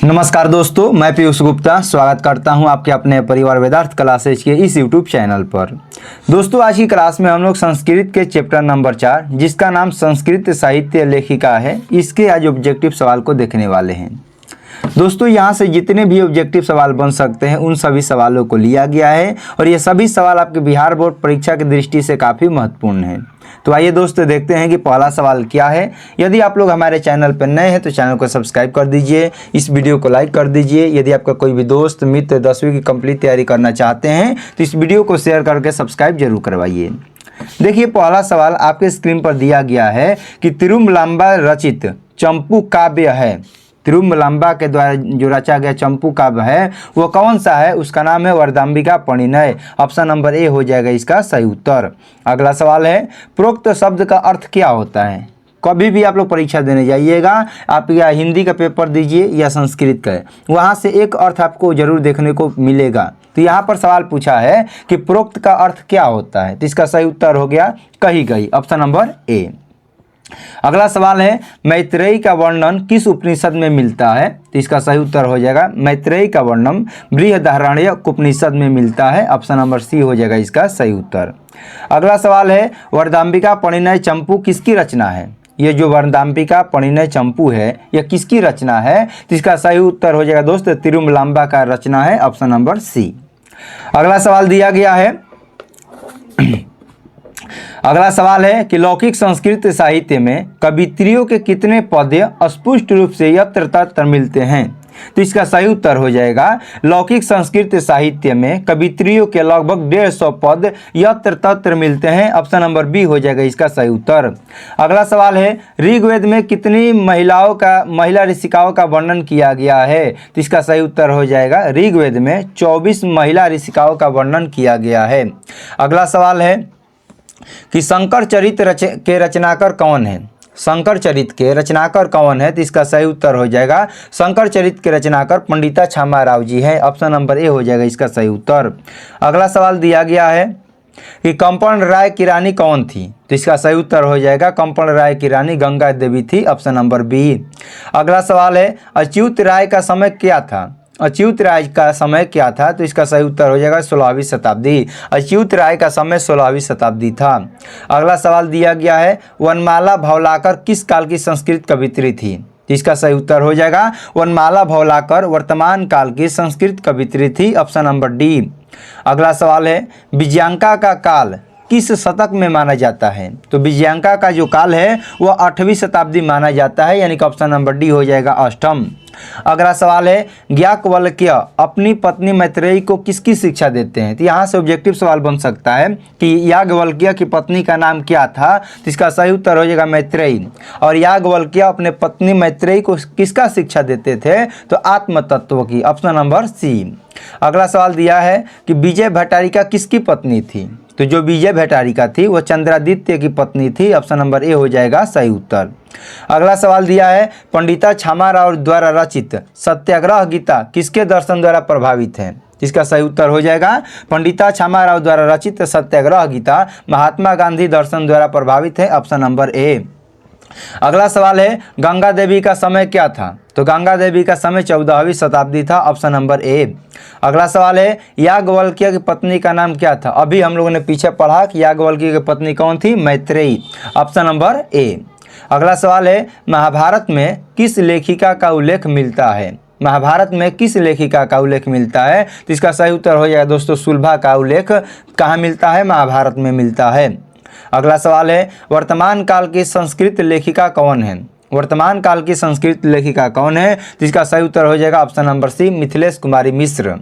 नमस्कार दोस्तों, मैं पीयूष गुप्ता स्वागत करता हूं आपके अपने परिवार वेदार्थ क्लासेज के इस यूट्यूब चैनल पर। दोस्तों, आज की क्लास में हम लोग संस्कृत के चैप्टर नंबर 4 जिसका नाम संस्कृत साहित्य लेखिका है, इसके आज ऑब्जेक्टिव सवाल को देखने वाले हैं। दोस्तों, यहाँ से जितने भी ऑब्जेक्टिव सवाल बन सकते हैं उन सभी सवालों को लिया गया है और ये सभी सवाल आपके बिहार बोर्ड परीक्षा की दृष्टि से काफ़ी महत्वपूर्ण है। तो आइए दोस्तों देखते हैं कि पहला सवाल क्या है। यदि आप लोग हमारे चैनल पर नए हैं तो चैनल को सब्सक्राइब कर दीजिए, इस वीडियो को लाइक कर दीजिए। यदि आपका कोई भी दोस्त मित्र 10वीं की कंप्लीट तैयारी करना चाहते हैं तो इस वीडियो को शेयर करके सब्सक्राइब जरूर करवाइए। देखिए, पहला सवाल आपके स्क्रीन पर दिया गया है कि तिरुमलांबा रचित चंपू काव्य है। तिरुमलांबा के द्वारा जो रचा गया चंपू काव्य है वो कौन सा है? उसका नाम है वरदाम्बिका परिणय। ऑप्शन नंबर ए हो जाएगा इसका सही उत्तर। अगला सवाल है, प्रोक्त शब्द का अर्थ क्या होता है? कभी भी आप लोग परीक्षा देने जाइएगा, आप या हिंदी का पेपर दीजिए या संस्कृत का, वहाँ से एक अर्थ आपको जरूर देखने को मिलेगा। तो यहाँ पर सवाल पूछा है कि प्रोक्त का अर्थ क्या होता है, तो इसका सही उत्तर हो गया कही गई, ऑप्शन नंबर ए। अगला सवाल है, मैत्रेयी का वर्णन किस उपनिषद में मिलता है? तो इसका सही उत्तर हो जाएगा मैत्रेयी का वर्णन बृहदारण्यक उपनिषद में मिलता है। ऑप्शन नंबर सी हो जाएगा इसका सही उत्तर। अगला सवाल है, वरदाम्बिका परिणय चंपू किसकी रचना है? ये जो वरदाम्बिका परिणय चंपू है यह किसकी रचना है? तो इसका सही उत्तर हो जाएगा दोस्त तिरुमलांबा का रचना है। Option number C. अगला सवाल दिया गया है, अगला सवाल है कि लौकिक संस्कृत साहित्य में कवित्रियों के कितने पद्य अस्पष्ट रूप से यत्र तत्र मिलते हैं? तो इसका सही उत्तर हो जाएगा लौकिक संस्कृत साहित्य में कवित्रियों के लगभग 150 पद यत्र तत्र मिलते हैं। ऑप्शन नंबर बी हो जाएगा इसका सही उत्तर। अगला सवाल है, ऋग्वेद में कितनी महिला ऋषिकाओं का वर्णन किया गया है? तो इसका सही उत्तर हो जाएगा ऋग्वेद में 24 महिला ऋषिकाओं का वर्णन किया गया है। अगला सवाल है कि शंकर चरित के रचनाकार कौन है? शंकर चरित के रचनाकार कौन है? तो इसका सही उत्तर हो जाएगा शंकर चरित के रचनाकार पंडिता छामा राव जी है। ऑप्शन नंबर ए हो जाएगा इसका सही उत्तर। अगला सवाल दिया गया है कि कंपन राय की रानी कौन थी? तो इसका सही उत्तर हो जाएगा कंपन राय की रानी गंगा देवी थी। Option number B. अगला सवाल है, अच्युत राय का समय क्या था? अच्युत राय का समय क्या था? तो इसका सही उत्तर हो जाएगा 16वीं शताब्दी। अच्युत राय का समय 16वीं शताब्दी था। अगला सवाल दिया गया है, वनमाला भवलाकर किस काल की संस्कृत कवित्री थी? इसका सही उत्तर हो जाएगा वनमाला भवलाकर वर्तमान काल की संस्कृत कवित्री थी। Option number D. अगला सवाल है, विजयांका का काल किस शतक में माना जाता है? तो विजयांका का जो काल है वह 8वीं शताब्दी माना जाता है, यानी कि ऑप्शन नंबर डी हो जाएगा अष्टम। अगला सवाल है, याज्ञवल्क्य अपनी पत्नी मैत्रेयी को किसकी शिक्षा देते हैं? तो यहाँ से ऑब्जेक्टिव सवाल बन सकता है कि याज्ञवल्क्य की पत्नी का नाम क्या था? तो इसका सही उत्तर हो जाएगा मैत्रेयी। और याज्ञवल्क्य अपने पत्नी मैत्रेयी को किसका शिक्षा देते थे? तो आत्म तत्व की। Option number C. अगला सवाल दिया है कि विजय भट्टारिका किसकी पत्नी थी? तो जो विजय भट्टारिका थी वह चंद्रादित्य की पत्नी थी। ऑप्शन नंबर ए हो जाएगा सही उत्तर। अगला सवाल दिया है, पंडिता छामा राव द्वारा रचित सत्याग्रह गीता किसके दर्शन द्वारा प्रभावित है? इसका सही उत्तर हो जाएगा पंडिता छामा राव द्वारा रचित सत्याग्रह गीता महात्मा गांधी दर्शन द्वारा प्रभावित है। Option number A. अगला सवाल है, गंगा देवी का समय क्या था? तो गंगा देवी का समय 14वीं शताब्दी था। Option number A. अगला सवाल है, याज्ञवल्क्य की पत्नी का नाम क्या था? अभी हम लोगों ने पीछे पढ़ा कि याज्ञवल्क्य की पत्नी कौन थी? मैत्रेयी। Option number A. अगला सवाल है, महाभारत में किस लेखिका का उल्लेख मिलता है? महाभारत में किस लेखिका का उल्लेख मिलता है? तो इसका सही उत्तर हो जाएगा दोस्तों सुलभा का उल्लेख कहाँ मिलता है? महाभारत में मिलता है। अगला सवाल है, वर्तमान काल की संस्कृत लेखिका कौन है? वर्तमान काल की संस्कृत लेखिका कौन है? तो इसका सही उत्तर हो जाएगा ऑप्शन नंबर सी मिथिलेश कुमारी मिश्र।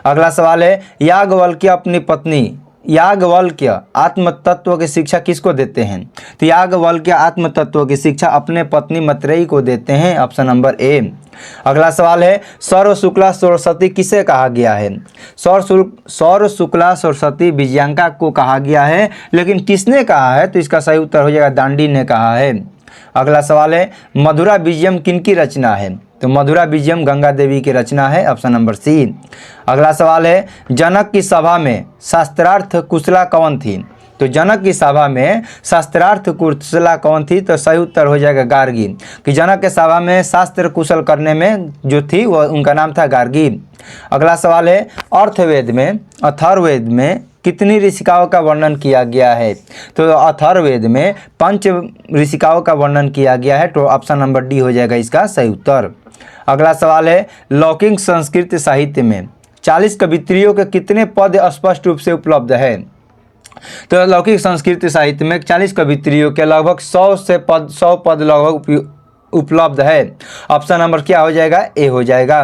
अगला सवाल है, याज्ञवल्क्य अपनी पत्नी याज्ञवल्क्य आत्म तत्व की शिक्षा किसको देते हैं? तो याज्ञवल्क्य आत्म तत्व की शिक्षा अपने पत्नी मैत्रेयी को देते हैं। Option number A. अगला सवाल है, सौर शुक्ला सरस्वती किसे कहा गया है? सौर शुक्ला सरस्वती विजयांका को कहा गया है, लेकिन किसने कहा है? तो इसका सही उत्तर हो जाएगा दांडी ने कहा है। अगला सवाल है, मधुरा विजयम किनकी रचना है? तो मधुरा विजयम गंगा देवी की रचना है। Option number C. अगला सवाल है, जनक की सभा में शास्त्रार्थ कुशला कौन थी? तो जनक की सभा में शास्त्रार्थ कुशला कौन थी? तो सही उत्तर हो जाएगा गार्गी। कि जनक के सभा में शास्त्र कुशल करने में जो थी वह उनका नाम था गार्गी। अगला सवाल है अर्थवेद में अथर्ववेद में कितनी ऋषिकाओं का वर्णन किया गया है? तो अथर्ववेद में 5 ऋषिकाओं का वर्णन किया गया है। तो ऑप्शन नंबर डी हो जाएगा इसका सही उत्तर। अगला सवाल है लौकिक संस्कृत साहित्य में 40 कवित्रियों के कितने पद स्पष्ट रूप से उपलब्ध है? तो लौकिक संस्कृत साहित्य में 40 कवित्रियों के लगभग 100 पद लगभग उपलब्ध है। ऑप्शन नंबर क्या हो जाएगा? ए हो जाएगा।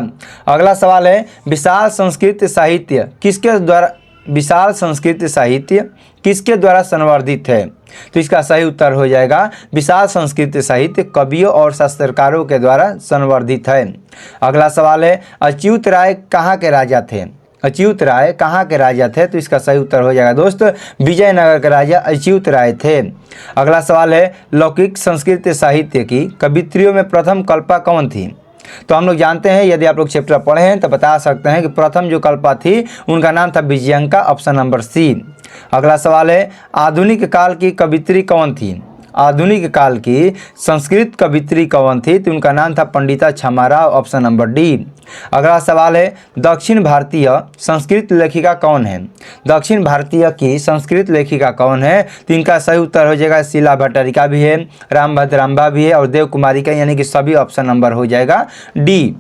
अगला सवाल है विशाल संस्कृत साहित्य किसके द्वारा संवर्धित है? तो इसका सही उत्तर हो जाएगा विशाल संस्कृत साहित्य कवियों और शास्त्रकारों के द्वारा संवर्धित है। अगला सवाल है अच्युत राय कहाँ के राजा थे? अच्युत राय कहाँ के राजा थे? तो इसका सही उत्तर हो जाएगा दोस्त विजयनगर के राजा अच्युत राय थे। अगला सवाल है लौकिक संस्कृत साहित्य की कवित्रियों में प्रथम कल्पा कौन थी? तो हम लोग जानते हैं, यदि आप लोग चैप्टर पढ़े हैं तो बता सकते हैं कि प्रथम जो कल्पा थी उनका नाम था विजयंका, ऑप्शन नंबर सी। अगला सवाल है आधुनिक काल की कवित्री कौन थी? आधुनिक काल की संस्कृत कवित्री कौन थी? तो उनका नाम था Pandita Kshamarao, option number D. अगला सवाल है दक्षिण भारतीय संस्कृत लेखिका कौन है? दक्षिण भारतीय की संस्कृत लेखिका कौन है? तो इनका सही उत्तर हो जाएगा शीला भट्टारिका भी है, रामभद्राम्बा भी है और देव कुमारी का, यानी कि सभी ऑप्शन नंबर हो जाएगा डी।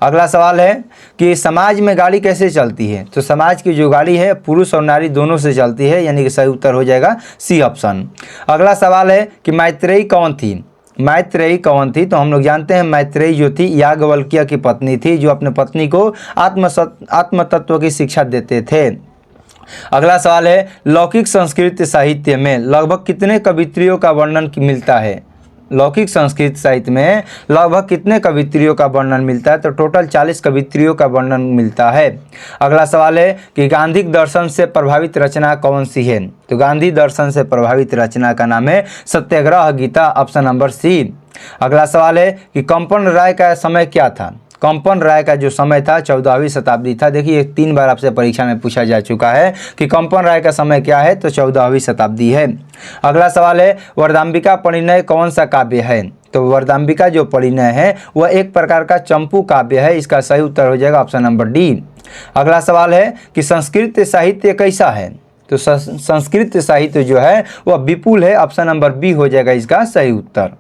अगला सवाल है कि समाज में गाड़ी कैसे चलती है? तो समाज की जो गाड़ी है पुरुष और नारी दोनों से चलती है, यानी कि सही उत्तर हो जाएगा सी ऑप्शन। अगला सवाल है कि मैत्रेयी कौन थी? मैत्रेयी कौन थी? तो हम लोग जानते हैं मैत्रेयी जो थी याज्ञवल्क्य की पत्नी थी, जो अपने पत्नी को आत्म तत्व की शिक्षा देते थे। अगला सवाल है लौकिक संस्कृत साहित्य में लगभग कितने कवित्रियों का वर्णन मिलता है? लौकिक संस्कृत साहित्य में लगभग कितने कवित्रियों का वर्णन मिलता है? तो टोटल 40 कवित्रियों का वर्णन मिलता है। अगला सवाल है कि गांधी दर्शन से प्रभावित रचना कौन सी है? तो गांधी दर्शन से प्रभावित रचना का नाम है सत्याग्रह गीता, ऑप्शन नंबर सी। अगला सवाल है कि कंपन राय का समय क्या था? कंपन राय का जो समय था 14वीं शताब्दी था। देखिए 3 बार आपसे परीक्षा में पूछा जा चुका है कि कंपन राय का समय क्या है? तो 14वीं शताब्दी है। अगला सवाल है वरदाम्बिका परिणय कौन सा काव्य है? तो वरदाम्बिका जो परिणय है वह एक प्रकार का चंपू काव्य है। इसका सही उत्तर हो जाएगा ऑप्शन नंबर डी। अगला सवाल है कि संस्कृत साहित्य कैसा है? तो संस्कृत साहित्य जो है वह विपुल है, ऑप्शन नंबर बी हो जाएगा इसका सही उत्तर।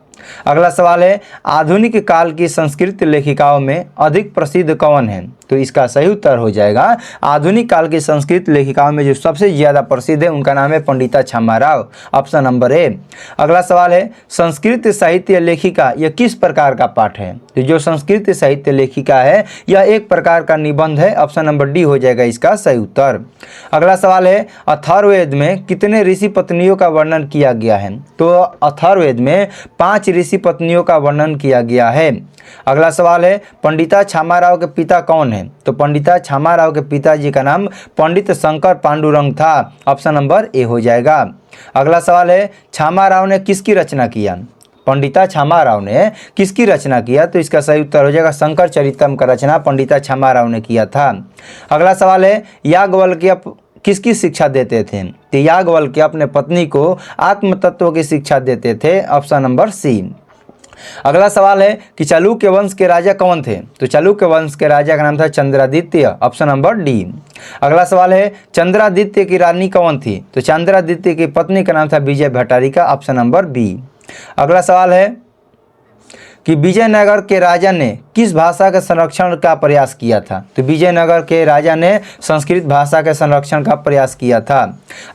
अगला सवाल है आधुनिक काल की संस्कृत लेखिकाओं में अधिक प्रसिद्ध कौन है? तो इसका सही उत्तर हो जाएगा आधुनिक काल की संस्कृत लेखिकाओं में जो सबसे ज़्यादा प्रसिद्ध है उनका नाम है Pandita Kshamarao, option number A. अगला सवाल है संस्कृत साहित्य लेखिका यह किस प्रकार का पाठ है? तो जो संस्कृत साहित्य लेखिका है यह एक प्रकार का निबंध है, ऑप्शन नंबर डी हो जाएगा इसका सही उत्तर। अगला सवाल है अथर्ववेद में कितने ऋषि पत्नियों का वर्णन किया गया है? तो अथर्ववेद में 5 ऋषि पत्नियों का वर्णन किया गया है। अगला सवाल है पंडिता क्षमाराव के पिता कौन है? तो पंडिता क्षमाराव के पिताजी का नाम पंडित शंकर पांडुरंग था, ऑप्शन नंबर ए हो जाएगा। अगला सवाल है क्षमाराव ने किसकी रचना किया? पंडिता क्षमाराव ने किसकी रचना किया? तो इसका सही उत्तर हो जाएगा शंकर चरितम का रचना पंडिता क्षमाराव ने किया था। अगला सवाल है याज्ञवल्क्य किसकी शिक्षा देते थे? तो याज्ञवल्क्य अपने पत्नी को आत्म तत्व की शिक्षा देते थे, ऑप्शन नंबर सी। अगला सवाल है कि चालुक्य वंश के राजा कौन थे? तो चालुक्य वंश के राजा का नाम था चंद्रादित्य, ऑप्शन नंबर डी। अगला सवाल है चंद्रादित्य की रानी कौन थी? तो चंद्रादित्य की पत्नी का नाम था Vijay Bhattarika, option number B. अगला सवाल है कि विजयनगर के राजा ने किस भाषा के संरक्षण का प्रयास किया था? तो विजयनगर के राजा ने संस्कृत भाषा के संरक्षण का प्रयास किया था।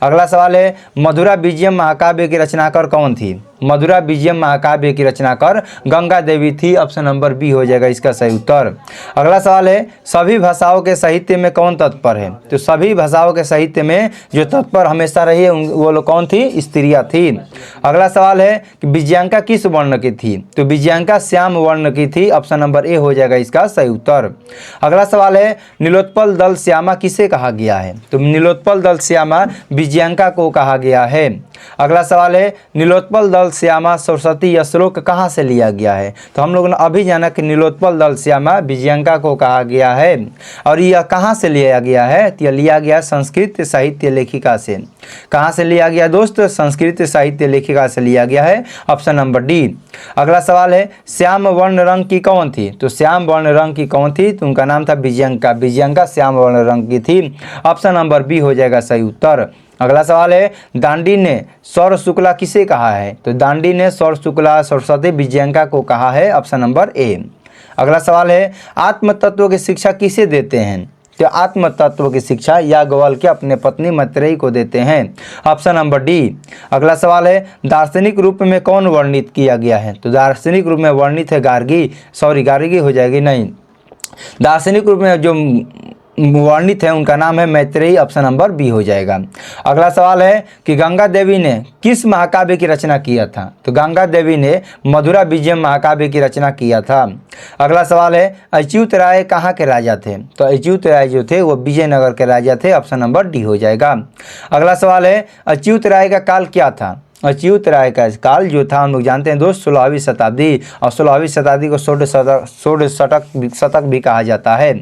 अगला सवाल है मधुरा विजयम महाकाव्य की रचनाकार कौन थी? मधुरा विजयम महाकाव्य की रचनाकार गंगा देवी थी, ऑप्शन नंबर बी हो जाएगा इसका सही उत्तर। अगला सवाल है सभी भाषाओं के साहित्य में कौन तत्पर है? तो सभी भाषाओं के साहित्य में जो तत्पर हमेशा रही है वो लोग कौन थी? स्त्रियां थी। अगला सवाल है कि विजयांका किस वर्ण की थी? तो विजयांका श्याम वर्ण की थी, ऑप्शन नंबर ए हो जाएगा इसका सही उत्तर। अगला सवाल है नीलोत्पल दल श्यामा किसे कहा गया है? तो नीलोत्पल दल श्यामा विजयांका को कहा गया है। अगला सवाल है नीलोत्पल दल श्यामा सरस्वती यह श्लोक कहाँ से लिया गया है? तो हम लोगों ने अभी जाना कि नीलोत्पल दल श्यामा विजयांका को कहा गया है और यह कहाँ से लिया गया है? तो यह लिया गया संस्कृत साहित्य लेखिका से। कहाँ से लिया गया दोस्त? संस्कृत साहित्य लेखिका से लिया गया है, ऑप्शन नंबर डी। अगला सवाल है श्याम वर्ण रंग की कौन थी? तो श्याम वर्ण रंग की कौन थी? तो उनका नाम था विजयंका। विजयंका श्याम वर्ण रंग की थी, ऑप्शन नंबर बी हो जाएगा सही उत्तर। अगला सवाल है दांडी ने सौर शुक्ला किसे कहा है? तो दांडी ने सौर शुक्ला सरस्वती विजयंका को कहा है, ऑप्शन नंबर ए। अगला सवाल है आत्म तत्व की शिक्षा किसे देते हैं? तो आत्म तत्व की शिक्षा याज्ञवल्क्य अपने पत्नी मैत्रेयी को देते हैं, ऑप्शन नंबर डी। अगला सवाल है दार्शनिक रूप में कौन वर्णित किया गया है? तो दार्शनिक रूप में वर्णित है गार्गी हो जाएगी, नहीं, दार्शनिक रूप में जो वर्णित है उनका नाम है मैत्रेयी, ऑप्शन नंबर बी हो जाएगा। अगला सवाल है कि गंगा देवी ने किस महाकाव्य की रचना किया था? तो गंगा देवी ने मधुरा विजयम महाकाव्य की रचना किया था। अगला सवाल है अच्युत राय कहाँ के राजा थे? तो अच्युत राय जो थे वो विजयनगर के राजा थे, ऑप्शन नंबर डी हो जाएगा। अगला सवाल है अच्युत राय का काल क्या था? अच्युत राय का काल जो था हम लोग जानते हैं दोस्त 16वीं शताब्दी, और 16वीं शताब्दी को षोडश शतक भी कहा जाता है।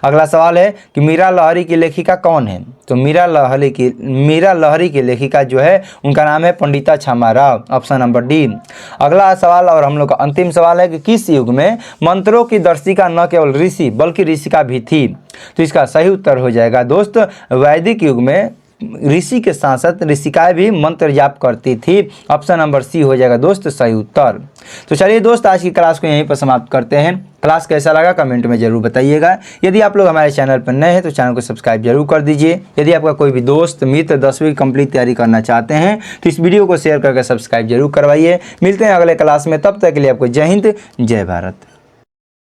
अगला सवाल है कि मीरा लहरी की लेखिका कौन है? तो मीरा लहरी की लेखिका जो है उनका नाम है Pandita छामा Rao, option number D. अगला सवाल और हम लोग का अंतिम सवाल है कि किस युग में मंत्रों की दर्शिका न केवल ऋषि बल्कि ऋषिका भी थी? तो इसका सही उत्तर हो जाएगा दोस्त वैदिक युग में ऋषि के साथ साथ ऋषिकाएं भी मंत्र जाप करती थी, ऑप्शन नंबर सी हो जाएगा दोस्त सही उत्तर। तो चलिए दोस्त आज की क्लास को यहीं पर समाप्त करते हैं। क्लास कैसा लगा कमेंट में जरूर बताइएगा। यदि आप लोग हमारे चैनल पर नए हैं तो चैनल को सब्सक्राइब जरूर कर दीजिए। यदि आपका कोई भी दोस्त मित्र 10वीं कंप्लीट तैयारी करना चाहते हैं तो इस वीडियो को शेयर करके सब्सक्राइब जरूर करवाइए। मिलते हैं अगले क्लास में, तब तक के लिए आपको जय हिंद जय भारत।